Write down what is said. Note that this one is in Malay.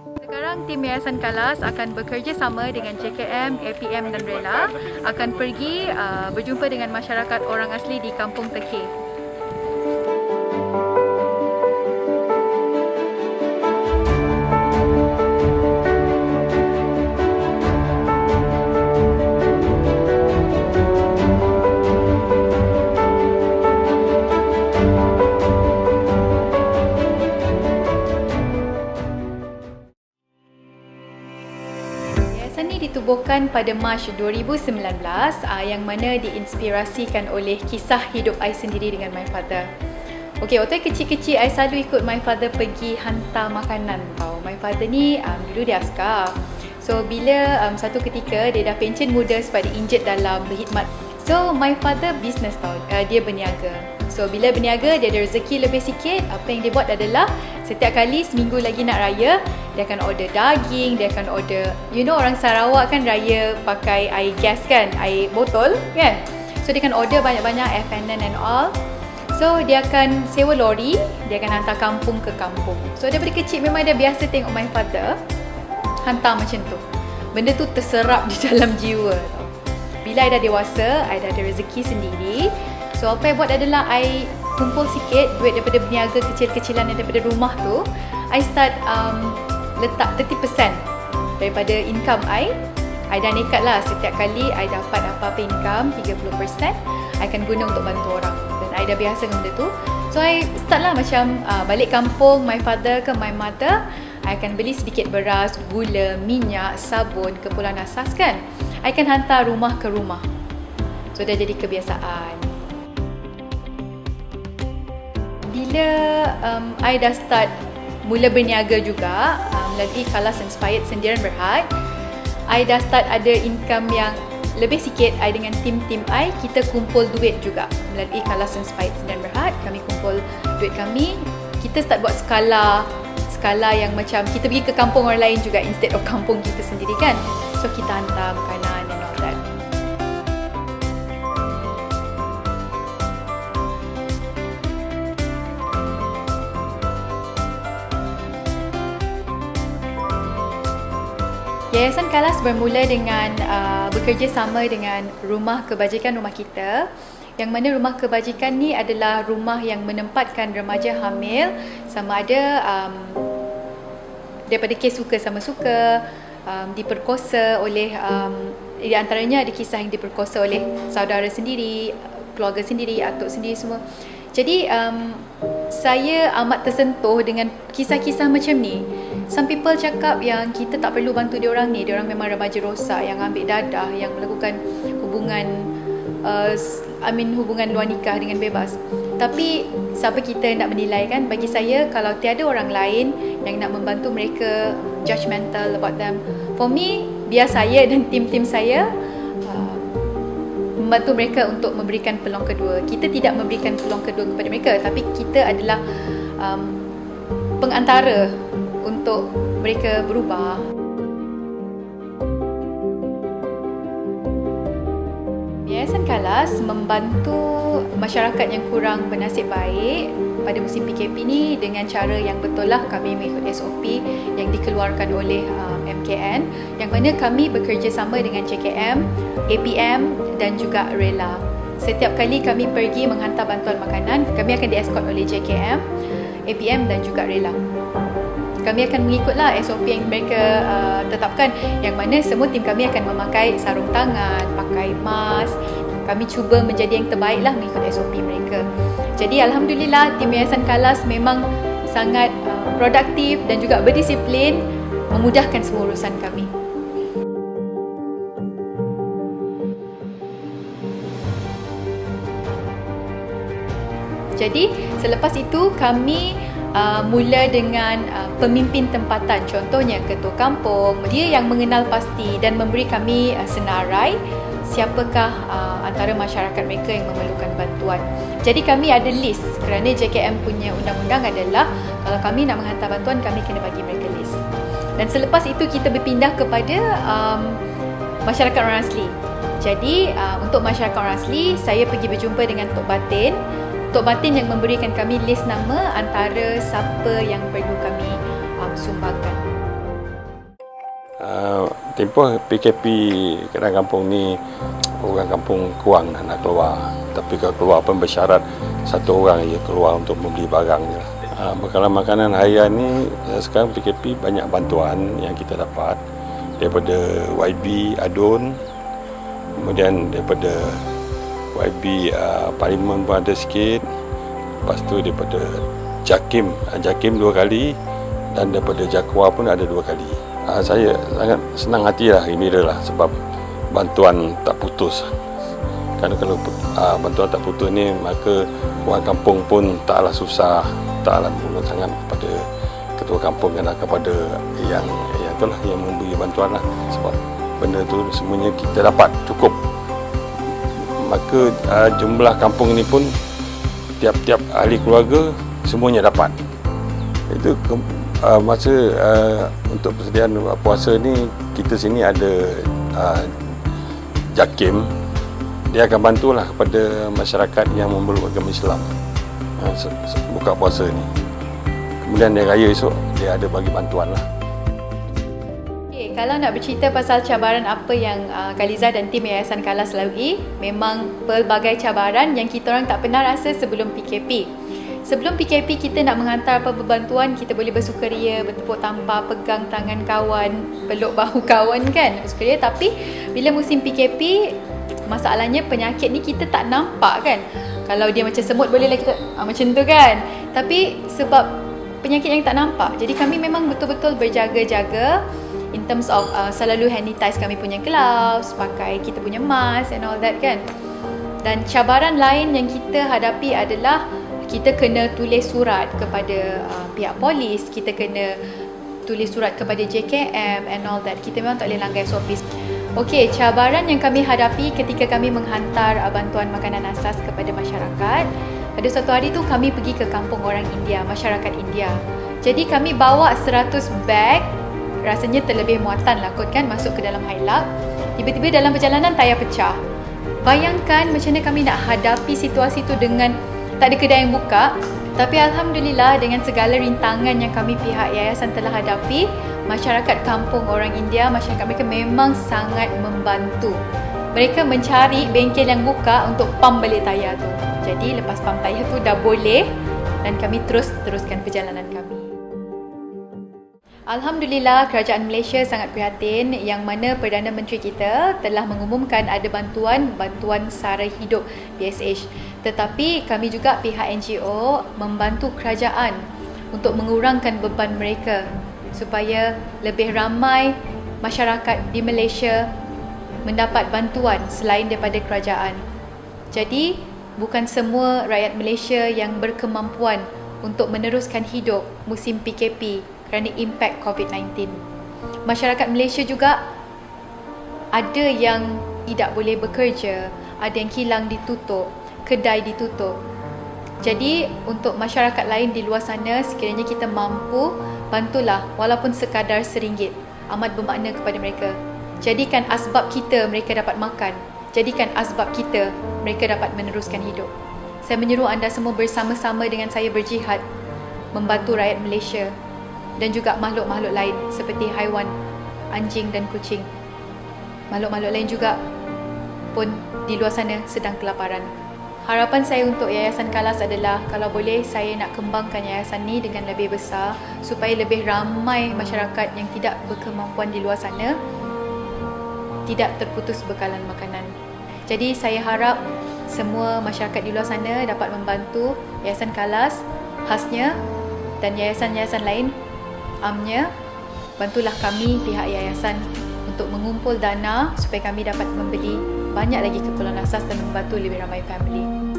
Sekarang tim Yayasan Kalas akan bekerjasama dengan JKM, APM dan Rela akan pergi berjumpa dengan masyarakat orang asli di Kampung Tekeh. Yayasan ini ditubuhkan pada Mac 2019 yang mana diinspirasikan oleh kisah hidup I sendiri dengan my father. Okey, waktu kecil-kecil I selalu ikut my father pergi hantar makanan tau. My father ni dulu dia askar. So bila satu ketika dia dah pencen muda sebab dia injet dalam berkhidmat. So my father business tau, dia berniaga. So bila berniaga dia ada rezeki lebih sikit, apa yang dia buat adalah setiap kali seminggu lagi nak raya, dia akan order daging, dia akan order, you know orang Sarawak kan raya pakai air gas kan, air botol kan. So dia akan order banyak-banyak F&N and all. So dia akan sewa lori, dia akan hantar kampung ke kampung. So daripada kecil memang dia biasa tengok my father hantar macam tu. Benda tu terserap di dalam jiwa tau. Bila I dah dewasa, I dah ada rezeki sendiri. So apa I buat adalah I kumpul sikit duit daripada berniaga kecil-kecilan daripada rumah tu. I start letak 30% daripada income I dah nekat lah setiap kali I dapat apa-apa income 30% I akan guna untuk bantu orang. Dan I dah biasa dengan benda tu. So I start lah macam balik kampung my father ke my mother, I akan beli sedikit beras, gula, minyak, sabun, keperluan asas kan. I akan hantar rumah ke rumah. So dah jadi kebiasaan. Bila I dah start mula berniaga juga melalui Kalas Inspired Sendirian Berhad, I dah start ada income yang lebih sikit. I dengan tim-tim I, kita kumpul duit juga melalui Kalas Inspired Sendirian Berhad. Kami kumpul duit kami, kita start buat skala yang macam kita pergi ke kampung orang lain juga instead of kampung kita sendiri kan. So kita hantar makanan and all that. Yayasan Kalas bermula dengan bekerjasama dengan Rumah Kebajikan Rumah Kita, yang mana Rumah Kebajikan ni adalah rumah yang menempatkan remaja hamil sama ada daripada kes suka sama suka, diperkosa oleh di antaranya ada kisah yang diperkosa oleh saudara sendiri, keluarga sendiri, atuk sendiri semua. Jadi saya amat tersentuh dengan kisah-kisah macam ni. Some people cakap yang kita tak perlu bantu diorang ni, diorang memang remaja rosak yang ambil dadah, yang melakukan hubungan hubungan luar nikah dengan bebas. Tapi siapa kita nak menilai kan? Bagi saya, kalau tiada orang lain yang nak membantu mereka, judgmental about them. For me, biar saya dan tim-tim saya membantu mereka untuk memberikan peluang kedua. Kita tidak memberikan peluang kedua kepada mereka, tapi kita adalah pengantara untuk mereka berubah. Yayasan Kalas membantu masyarakat yang kurang bernasib baik pada musim PKP ni dengan cara yang betul lah. Kami mengikut SOP yang dikeluarkan oleh MKN, yang mana kami bekerjasama dengan JKM, APM dan juga Rela. Setiap kali kami pergi menghantar bantuan makanan, kami akan dieskort oleh JKM, APM dan juga Rela. Kami akan mengikutlah SOP yang mereka tetapkan, yang mana semua tim kami akan memakai sarung tangan, pakai mask. Kami cuba menjadi yang terbaik lah mengikut SOP mereka. Jadi Alhamdulillah, tim Yayasan Kalas memang sangat produktif dan juga berdisiplin, memudahkan semua urusan kami. Jadi selepas itu kami mula dengan pemimpin tempatan, contohnya ketua kampung. Dia yang mengenal pasti dan memberi kami senarai siapakah antara masyarakat mereka yang memerlukan bantuan. Jadi kami ada list, kerana JKM punya undang-undang adalah kalau kami nak menghantar bantuan, kami kena bagi mereka list. Dan selepas itu kita berpindah kepada masyarakat orang asli. Jadi untuk masyarakat orang asli, saya pergi berjumpa dengan Tok Batin. Tok Batin yang memberikan kami list nama antara siapa yang perlu kami sumbangkan. tempoh PKP kadang kampung ni orang kampung kurang nak keluar. Tapi kalau keluar pun bersyarat satu orang je keluar untuk membeli barang je. Bekalan makanan harian ni sekarang PKP banyak bantuan yang kita dapat daripada YB Adun, kemudian daripada YB Parlimen pun ada sikit, lepas tu daripada Jakim 2 kali dan daripada Jakwa pun ada 2 kali. Saya sangat senang hati lah, gembira lah sebab bantuan tak putus. Kerana kalau bantuan tak putus ni, maka orang kampung pun taklah susah, taklah berguna sangat kepada ketua kampung dan kepada yang itulah yang memberi bantuan lah. Sebab benda tu semuanya kita dapat cukup. Maka jumlah kampung ini pun tiap-tiap ahli keluarga semuanya dapat. Itu masa untuk persediaan puasa ni, kita sini ada Jakim, dia akan bantulah kepada masyarakat yang memeluk agama Islam buka puasa ni. Kemudian dia raya esok, dia ada bagi bantuan lah. Okay, kalau nak bercerita pasal cabaran apa yang Khaliza dan tim Yayasan Kalas lalui, memang pelbagai cabaran yang kita orang tak pernah rasa sebelum PKP. Sebelum PKP, kita nak menghantar apa berbantuan, kita boleh bersukaria, bertepuk tampar, pegang tangan kawan, peluk bahu kawan kan, bersukaria. Tapi bila musim PKP, masalahnya penyakit ni kita tak nampak kan. Kalau dia macam semut bolehlah kita macam tu kan. Tapi sebab penyakit yang tak nampak, jadi kami memang betul-betul berjaga-jaga in terms of selalu sanitize kami punya gloves, pakai kita punya mask and all that kan. Dan cabaran lain yang kita hadapi adalah kita kena tulis surat kepada pihak polis, kita kena tulis surat kepada JKM and all that. Kita memang tak boleh langgar SOP. Okey, cabaran yang kami hadapi ketika kami menghantar bantuan makanan asas kepada masyarakat. Pada suatu hari tu kami pergi ke kampung orang India, masyarakat India. Jadi kami bawa 100 beg, rasanya terlebih muatan lah kot kan, masuk ke dalam Hilux. Tiba-tiba dalam perjalanan tayar pecah. Bayangkan macam mana kami nak hadapi situasi tu dengan tak ada kedai yang buka. Tapi Alhamdulillah, dengan segala rintangan yang kami pihak yayasan telah hadapi, masyarakat kampung orang India, masyarakat mereka memang sangat membantu. Mereka mencari bengkel yang buka untuk pump balik tayar tu. Jadi lepas pump tayar tu dah boleh, dan kami teruskan perjalanan kami. Alhamdulillah, kerajaan Malaysia sangat prihatin yang mana Perdana Menteri kita telah mengumumkan ada bantuan sara hidup PSH. Tetapi kami juga pihak NGO membantu kerajaan untuk mengurangkan beban mereka supaya lebih ramai masyarakat di Malaysia mendapat bantuan selain daripada kerajaan. Jadi, bukan semua rakyat Malaysia yang berkemampuan untuk meneruskan hidup musim PKP kerana impak COVID-19. Masyarakat Malaysia juga ada yang tidak boleh bekerja, ada yang kilang ditutup, kedai ditutup. Jadi untuk masyarakat lain di luar sana, sekiranya kita mampu, bantulah walaupun sekadar RM1. Amat bermakna kepada mereka. Jadikan asbab kita mereka dapat makan. Jadikan asbab kita mereka dapat meneruskan hidup. Saya menyeru anda semua bersama-sama dengan saya berjihad membantu rakyat Malaysia dan juga makhluk-makhluk lain seperti haiwan, anjing dan kucing. Makhluk-makhluk lain juga pun di luar sana sedang kelaparan. Harapan saya untuk Yayasan Kalas adalah kalau boleh saya nak kembangkan yayasan ni dengan lebih besar supaya lebih ramai masyarakat yang tidak berkemampuan di luar sana tidak terputus bekalan makanan. Jadi saya harap semua masyarakat di luar sana dapat membantu Yayasan Kalas khasnya dan yayasan-yayasan lain amnya. Bantulah kami pihak yayasan untuk mengumpul dana supaya kami dapat membeli banyak lagi keperluan asas dan membantu lebih ramai family.